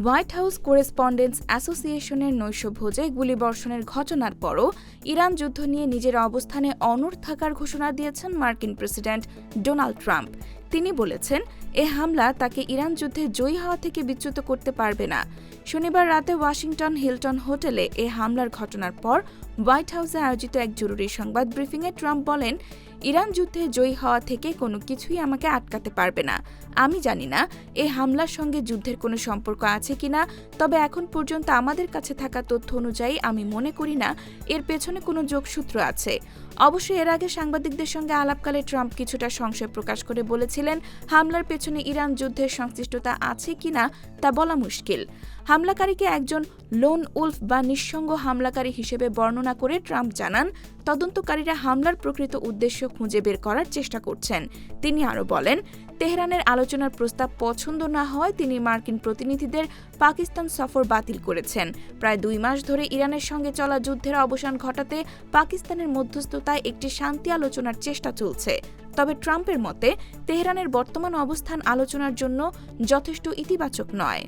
White house correspondents অ্যাসোসিয়েশনের নৈশভোজে গুলিবর্ষণের ঘটনার পরও ইরান যুদ্ধ নিয়ে নিজের অবস্থানে অনড় থাকার ঘোষণা দিয়েছেন মার্কিন প্রেসিডেন্ট ডোনাল্ড ট্রাম্প। তিনি বলেছেন, এ হামলা তাকে ইরান যুদ্ধে জয়ী হওয়া থেকে বিচ্যুত করতে পারবে না। শনিবার রাতে ওয়াশিংটন হিলটন হোটেলে এ হামলার ঘটনার পর হোয়াইট হাউসে আয়োজিত এক জরুরি সংবাদ ব্রিফিংয়ে ট্রাম্প বলেন, ইরান যুদ্ধে জয়ী হওয়া থেকে কোনো কিছুই আমাকে আটকাতে পারবে না। আমি জানি না এই হামলার সঙ্গে যুদ্ধের কোনো সম্পর্ক আছে কিনা, তবে এখন পর্যন্ত আমাদের কাছে থাকা তথ্য অনুযায়ী আমি মনে করি না এর পেছনে কোনো যোগসূত্র আছে। অবশ্যই এর আগে সাংবাদিকদের সঙ্গে আলাপকালে ট্রাম্প কিছুটা সংশয় প্রকাশ করে বলেছিলেন, হামলার পেছনে ইরান যুদ্ধের সংশ্লিষ্টতা আছে কিনা তা বলা মুশকিল। হামলাকারীকে একজন লোন উলফ বা নিঃসঙ্গ হামলাকারী হিসেবে বর্ণনা করে ট্রাম্প জানান, তদন্তকারীরা হামলার প্রকৃত উদ্দেশ্য খুঁজে বের করার চেষ্টা করছেন। তিনি আরও বলেন, তেহরানের আলোচনার প্রস্তাব পছন্দ না হওয়ায় তিনি মার্কিন প্রতিনিধিদের পাকিস্তান সফর বাতিল করেছেন। প্রায় 2 মাস ধরে ইরানের সঙ্গে চলা যুদ্ধের অবসান ঘটাতে পাকিস্তানের মধ্যস্থতায় একটি শান্তি আলোচনার চেষ্টা চলছে। তবে ট্রাম্পের মতে তেহরানের বর্তমান অবস্থান আলোচনার জন্য যথেষ্ট ইতিবাচক নয়।